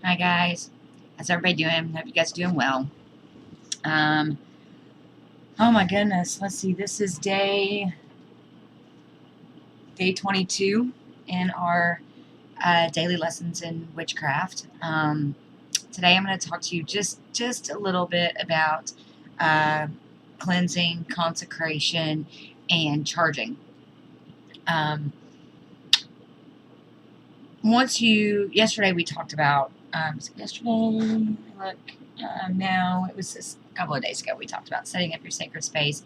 Hi guys, how's everybody doing? Hope you guys are doing well. Um, oh my goodness, let's see. This is day 22 in our daily lessons in witchcraft. Today I'm going to talk to you just a little bit about uh, cleansing, consecration, and charging. Um, Yesterday we talked about, was it yesterday? Look, no, it was just a couple of days ago. We talked about setting up your sacred space,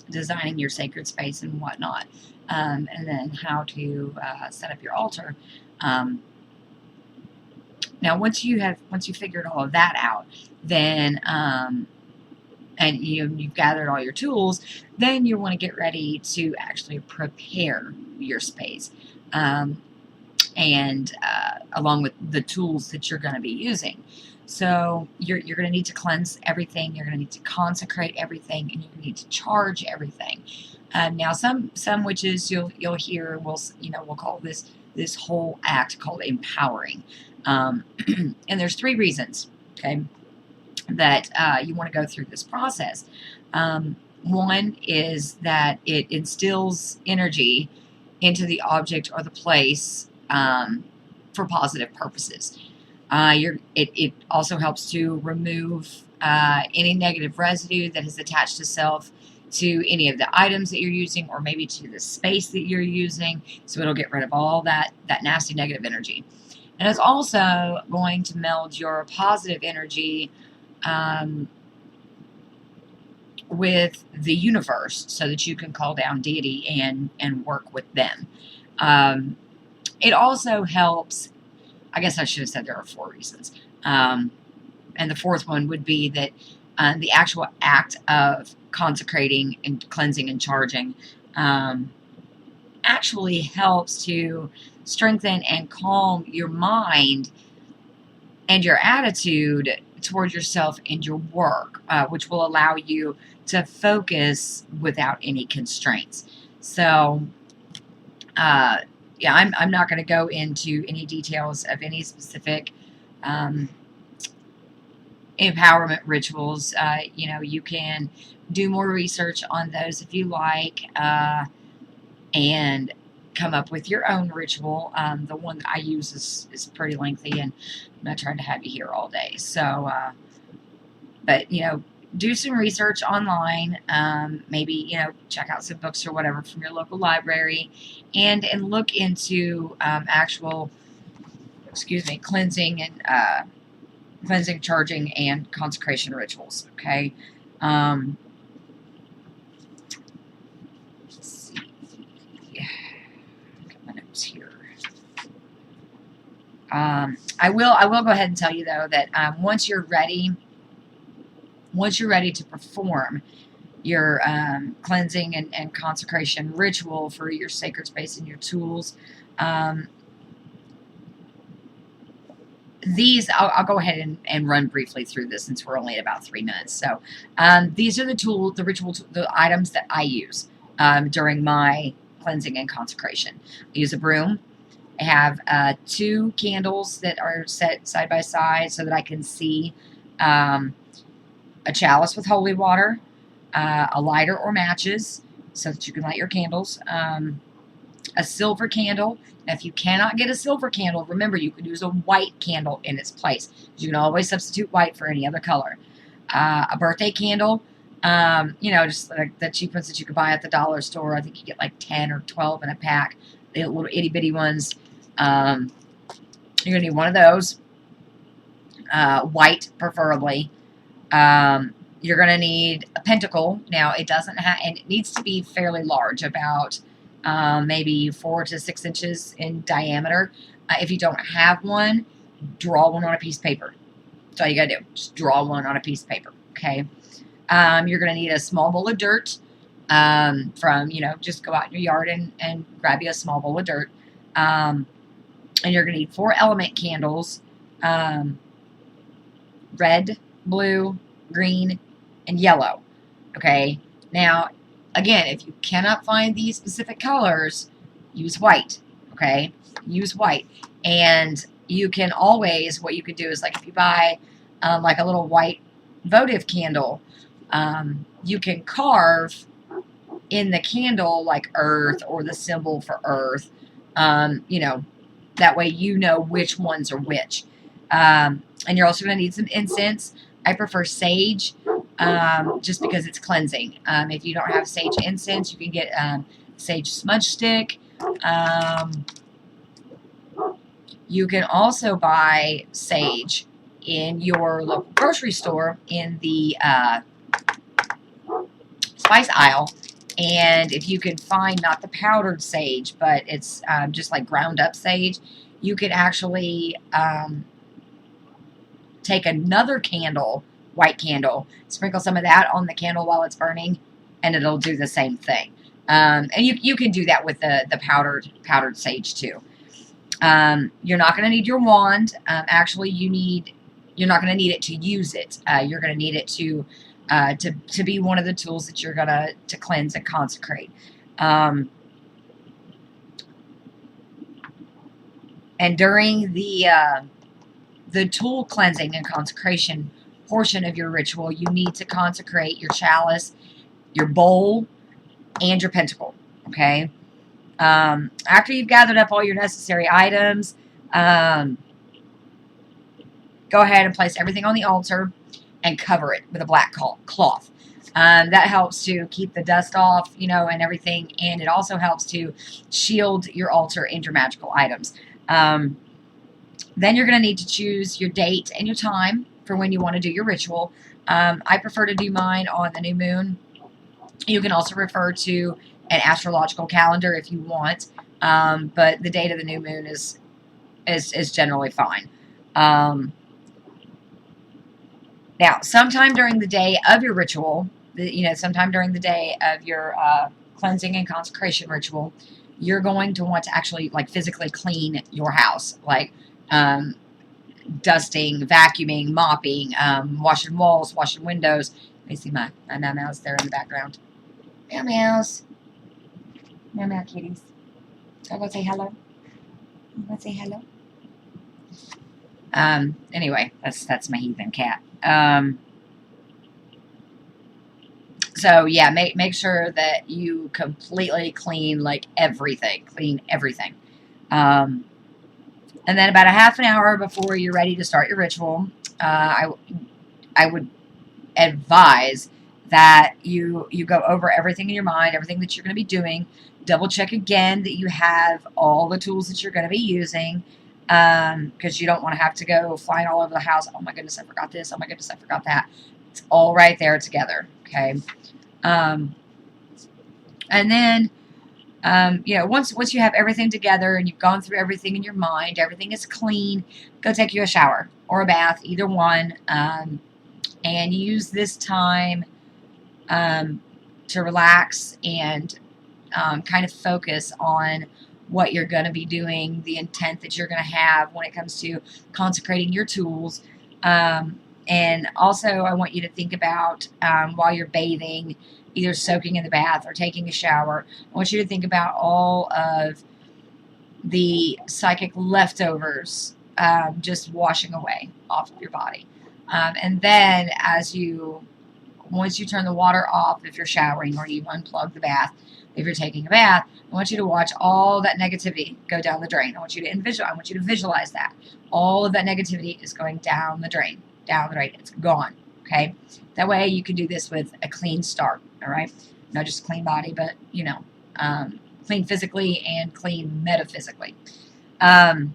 designing your sacred space and whatnot, and then how to set up your altar. Now, once you figured all of that out, then and you've gathered all your tools, then you want to get ready to actually prepare your space. And along with the tools that you're going to be using. So you're going to need to cleanse everything. You're going to need to consecrate everything, and you're going to need to charge everything. Now, some witches you'll hear we'll call this whole act called empowering, and there's 3 reasons, okay, that you want to go through this process. One is that it instills energy into the object or the place for positive purposes. It also helps to remove any negative residue that has attached itself to any of the items that you're using, or maybe to the space that you're using. So it'll get rid of all that nasty negative energy. And it's also going to meld your positive energy with the universe, so that you can call down deity and work with them. It also helps, I guess I should have said there are 4 reasons. And the 4th one would be that the actual act of consecrating and cleansing and charging actually helps to strengthen and calm your mind and your attitude toward yourself and your work, which will allow you to focus without any constraints. So, yeah, I'm not going to go into any details of any specific empowerment rituals. You can do more research on those if you like, and come up with your own ritual. The one that I use is pretty lengthy, and I'm not trying to have you here all day. So, but do some research online. Maybe check out some books or whatever from your local library, and look into actual, cleansing, charging, and consecration rituals. Okay. Let's see. Got my notes here. I will go ahead and tell you though that once you're ready to perform your cleansing and consecration ritual for your sacred space and your tools, I'll go ahead and run briefly through this, since we're only at about 3 minutes. So these are the items that I use during my cleansing and consecration. I use a broom. I have 2 candles that are set side by side so that I can see, a chalice with holy water, a lighter or matches so that you can light your candles, a silver candle. Now, if you cannot get a silver candle, remember you can use a white candle in its place. You can always substitute white for any other color. A birthday candle, just like the cheap ones that you could buy at the dollar store. I think you get like 10 or 12 in a pack, the little itty bitty ones. You're gonna need one of those, white preferably. You're going to need a pentacle. Now, it needs to be fairly large, about maybe 4 to 6 inches in diameter. If you don't have one, draw one on a piece of paper. That's all you got to do. Just draw one on a piece of paper, okay? You're going to need a small bowl of dirt just go out in your yard and grab you a small bowl of dirt. And you're going to need 4 element candles, red, blue, green, and yellow. Okay. Now, again, if you cannot find these specific colors, use white. Okay. Use white. And, you can always, what you could do is, like, if you buy like a little white votive candle, you can carve in the candle like earth or the symbol for earth. You know, that way you know which ones are which. And you're also going to need some incense. I prefer sage, just because it's cleansing. If you don't have sage incense, you can get sage smudge stick. You can also buy sage in your local grocery store in the spice aisle. And if you can find not the powdered sage, but it's just like ground up sage, you can actually take another candle, white candle, sprinkle some of that on the candle while it's burning, and it'll do the same thing. And you can do that with the powdered sage too. You're not going to need your wand. Actually, you're not going to need it to use it. You're going to need it to be one of the tools that you're going to cleanse and consecrate. And during the tool cleansing and consecration portion of your ritual, you need to consecrate your chalice, your bowl, and your pentacle. Okay. After you've gathered up all your necessary items, go ahead and place everything on the altar and cover it with a black cloth. That helps to keep the dust off, you know, and everything. And it also helps to shield your altar and your magical items. Then you're going to need to choose your date and your time for when you want to do your ritual. I prefer to do mine on the new moon. You can also refer to an astrological calendar if you want, but the date of the new moon is generally fine. Now, sometime during the day of your ritual, sometime during the day of your cleansing and consecration ritual, you're going to want to actually, like, physically clean your house, like dusting, vacuuming, mopping, washing walls, washing windows. Let me see my meow meows there in the background. Meow meows. Meow meow kitties. I'll go say hello. I'll go say hello. Anyway, that's my heathen cat. So yeah, make sure that you completely clean, like, everything. Clean everything. And then about a half an hour before you're ready to start your ritual, I would advise that you go over everything in your mind, everything that you're going to be doing. Double check again that you have all the tools that you're going to be using, because you don't want to have to go flying all over the house. Oh my goodness, I forgot this. Oh my goodness, I forgot that. It's all right there together. Okay. And then, once you have everything together and you've gone through everything in your mind, everything is clean, go take you a shower or a bath, either one, and use this time to relax and kind of focus on what you're going to be doing, the intent that you're going to have when it comes to consecrating your tools. And also, I want you to think about, while you're bathing, either soaking in the bath or taking a shower, I want you to think about all of the psychic leftovers just washing away off of your body. And then once you turn the water off if you're showering, or you unplug the bath if you're taking a bath, I want you to watch all that negativity go down the drain. I want you to visualize that. All of that negativity is going down the drain. It's gone. Okay? That way you can do this with a clean start. All right? Not just a clean body, but, clean physically and clean metaphysically. And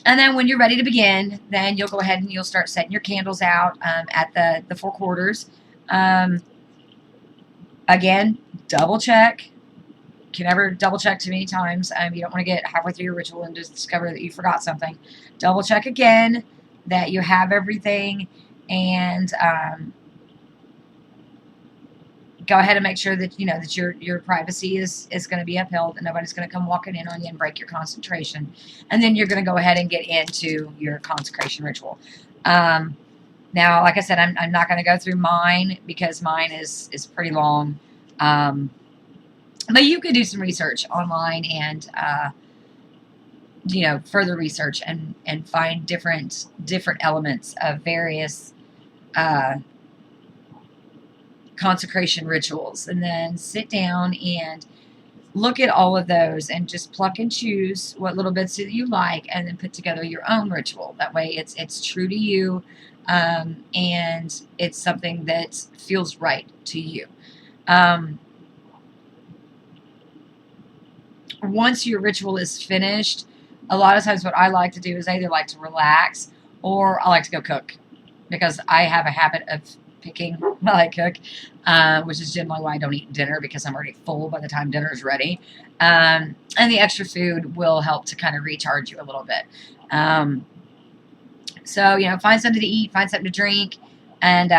then when you're ready to begin, then you'll go ahead and you'll start setting your candles out at the four quarters. Again, double check. You can never double check too many times. You don't want to get halfway through your ritual and just discover that you forgot something. Double check again that you have everything, and go ahead and make sure that that your privacy is going to be upheld, and nobody's going to come walking in on you and break your concentration. And then you're going to go ahead and get into your consecration ritual. Now, like I said, I'm not going to go through mine because mine is pretty long. But you could do some research online and further research and find different elements of various uh, consecration rituals, and then sit down and look at all of those and just pluck and choose what little bits that you like, and then put together your own ritual. That way it's true to you, and it's something that feels right to you. Once your ritual is finished, a lot of times what I like to do is I either like to relax or I like to go cook, because I have a habit of picking while I cook, which is generally why I don't eat dinner, because I'm already full by the time dinner is ready. And the extra food will help to kind of recharge you a little bit. So, find something to eat, find something to drink, and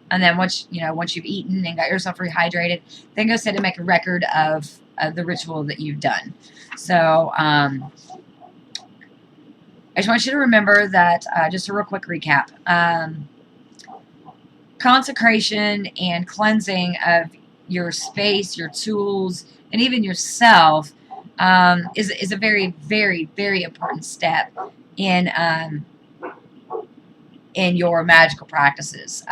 then once you've eaten and got yourself rehydrated, then go sit and make a record of the ritual that you've done. So, I just want you to remember that, just a real quick recap. Consecration and cleansing of your space, your tools, and even yourself is a very, very, very important step in your magical practices.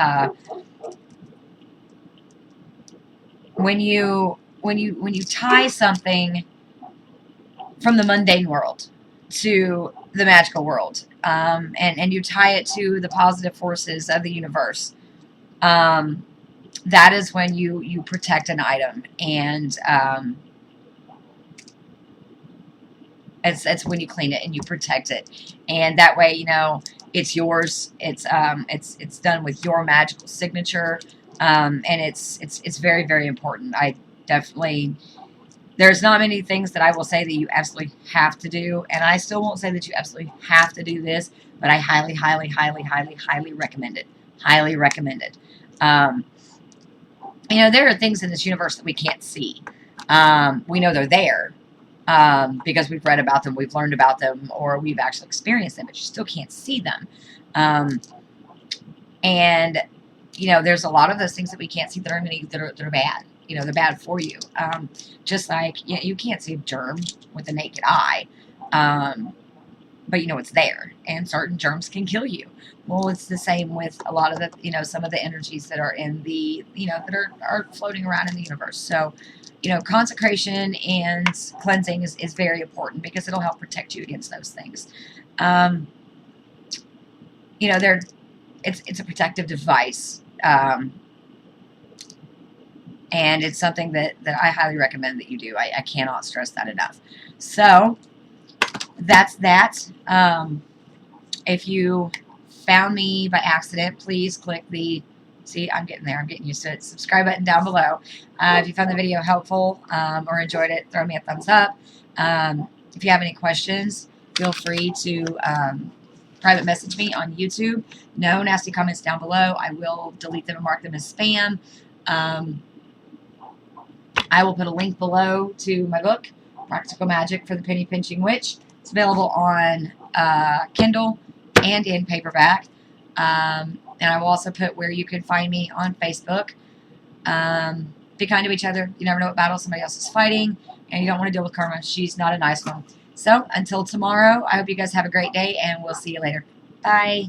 When you tie something from the mundane world to the magical world, and you tie it to the positive forces of the universe, that is when you protect an item, and it's when you clean it and you protect it, and that way it's yours. It's done with your magical signature, and it's very, very important. I definitely, there's not many things that I will say that you absolutely have to do, and I still won't say that you absolutely have to do this, but I highly, highly, highly, highly, highly recommend it. Highly recommend it. There are things in this universe that we can't see. We know they're there, because we've read about them, we've learned about them, or we've actually experienced them, but you still can't see them. And there's a lot of those things that we can't see that are bad. They're bad for you. Just like you can't see a germ with the naked eye, but it's there, and certain germs can kill you. Well, it's the same with a lot of the some of the energies that are in the that are floating around in the universe. So consecration and cleansing is very important, because it'll help protect you against those things. It's a protective device, and it's something that I highly recommend that you do. I cannot stress that enough. So that's that. If you found me by accident, please click the, see, I'm getting there, I'm getting used to it, subscribe button down below. If you found the video helpful, or enjoyed it, throw me a thumbs up. If you have any questions, feel free to private message me on YouTube. No nasty comments down below. I will delete them and mark them as spam. I will put a link below to my book, Practical Magic for the Penny Pinching Witch. It's available on Kindle and in paperback. And I will also put where you can find me on Facebook. Be kind to each other. You never know what battle somebody else is fighting, and you don't want to deal with karma. She's not a nice one. So until tomorrow, I hope you guys have a great day, and we'll see you later. Bye.